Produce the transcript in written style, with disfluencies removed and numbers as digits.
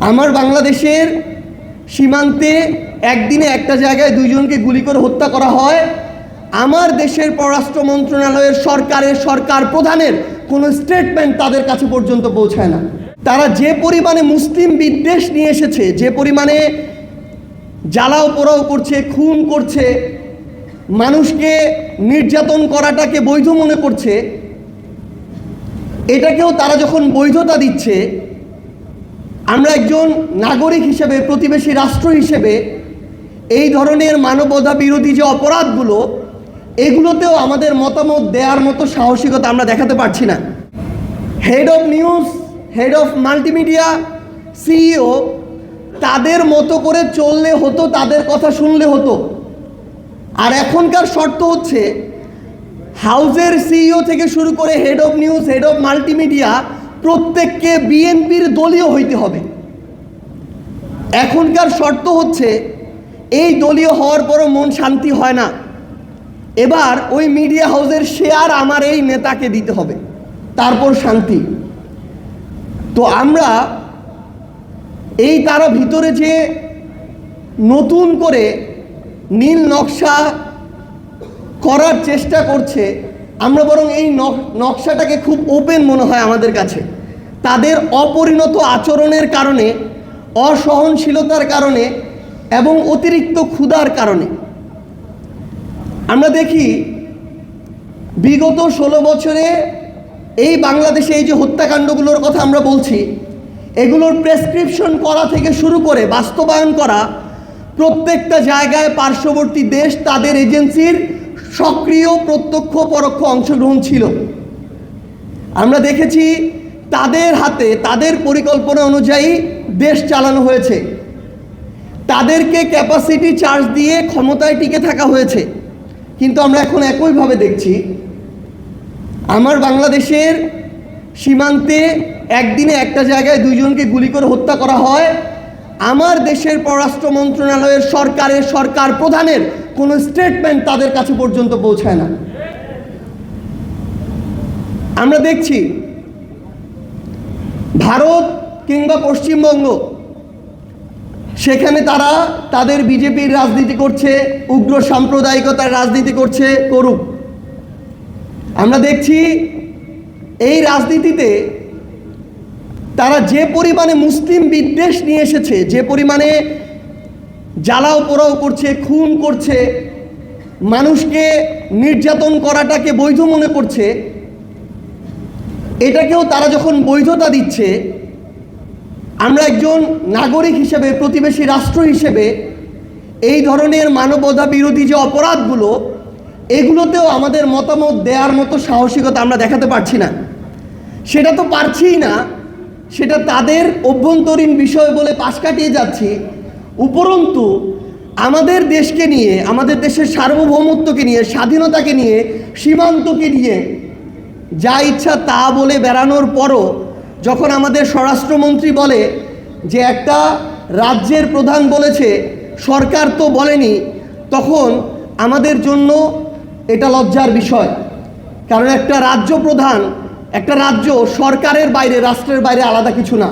আমার বাংলাদেশের সীমান্তে একদিনে একটা জায়গায় দুইজনকে গুলি করে হত্যা করা হয়। আমার দেশের পররাষ্ট্র মন্ত্রণালয়ের সরকার প্রধানের কোনো স্টেটমেন্ট তাদের কাছে পর্যন্ত পৌঁছায় না। তারা যে পরিমাণে মুসলিম বিদ্বেষ নিয়ে এসেছে, যে পরিমাণে জ্বালাও পোড়াও করছে, খুন করছে, মানুষকে নির্যাতন করাটাকে বৈধ মনে করছে, এটাকেও তারা যখন বৈধতা দিচ্ছে, আমরা একজন নাগরিক হিসেবে, প্রতিবেশী রাষ্ট্র হিসেবে এই ধরনের মানবতা বিরোধী যে অপরাধগুলো, এগুলোতেও আমাদের মতামত দেওয়ার মতো সাহসিকতা আমরা দেখাতে পারছি না। Head of news, head of multimedia, CEO তাদের মতো করে চললে হতো, তাদের কথা শুনলে হতো। আর এখনকার শর্ত হচ্ছে হাউজের সিইও থেকে শুরু করে head of news, head of multimedia প্রত্যেককে বিএনপির দলীয় হইতে হবে। এখনকার শর্ত হচ্ছে এই দলীয় হওয়ার পরও মন শান্তি হয় না, এবার ওই মিডিয়া হাউসের শেয়ার আমার এই নেতাকে দিতে হবে, তারপর শান্তি। তো আমরা এই তারা ভিতরে যে নতুন করে নীল নকশা করার চেষ্টা করছে, আমরা বরং এই নকশাটাকে খুব ওপেন মনে হয় আমাদের কাছে। তাদের অপরিণত আচরণের কারণে, অসহনশীলতার কারণে এবং অতিরিক্ত ক্ষুধার কারণে আমরা দেখি বিগত 16 বছরে এই বাংলাদেশে এই যে হত্যাকাণ্ডগুলোর কথা আমরা বলছি, এগুলোর প্রেসক্রিপশন করা থেকে শুরু করে বাস্তবায়ন করা প্রত্যেকটা জায়গায় পার্শ্ববর্তী দেশ তাদের এজেন্সির সক্রিয় প্রত্যক্ষ পরোক্ষ অংশগ্রহণ ছিল। আমরা দেখেছি তাদের হাতে, তাদের পরিকল্পনা অনুযায়ী দেশ চালানো হয়েছে, তাদেরকে ক্যাপাসিটি চার্জ দিয়ে ক্ষমতায় টিকে থাকা হয়েছে। কিন্তু আমরা এখন একইভাবে দেখছি আমার বাংলাদেশের সীমান্তে একদিনে একটা জায়গায় দুইজনকে গুলি করে হত্যা করা হয়। আমার দেশের পররাষ্ট্র মন্ত্রণালয়ের সরকার প্রধানের কোনো স্টেটমেন্ট তাদের কাছে পর্যন্ত পৌঁছায় না। আমরা দেখছি ভারত কিংবা পশ্চিমবঙ্গ, সেখানে তারা তাদের বিজেপির রাজনীতি করছে, উগ্র সাম্প্রদায়িকতার রাজনীতি করছে, করুক। আমরা দেখছি এই রাজনীতিতে তারা যে পরিমাণে মুসলিম বিদ্বেষ নিয়ে এসেছে, যে পরিমাণে জ্বালাও পোড়াও করছে, খুন করছে, মানুষকে নির্যাতন করাটাকে বৈধ মনে করছে, এটাকেও তারা যখন বৈধতা দিচ্ছে, আমরা একজন নাগরিক হিসেবে, প্রতিবেশী রাষ্ট্র হিসেবে এই ধরনের মানবতা বিরোধী যে অপরাধগুলো, এগুলোতেও আমাদের মতামত দেওয়ার মতো সাহসিকতা আমরা দেখাতে পারছি না। সেটা তো পারছিই না, সেটা তাদের অভ্যন্তরীণ বিষয় বলে পাশ কাটিয়ে যাচ্ছি। উপরন্তু আমাদের দেশকে নিয়ে, আমাদের দেশের সার্বভৌমত্বকে নিয়ে, স্বাধীনতাকে নিয়ে, সীমান্তকে নিয়ে যা ইচ্ছা তা বলে বেড়ানোর পরও যখন আমাদের স্বরাষ্ট্রমন্ত্রী বলে যে একটা রাজ্যের প্রধান বলেছে, সরকার তো বলেনি, তখন আমাদের জন্য এটা লজ্জার বিষয়। কারণ একটা রাজ্য প্রধান, একটা রাজ্য সরকারের বাইরে, রাষ্ট্রের বাইরে আলাদা কিছু না।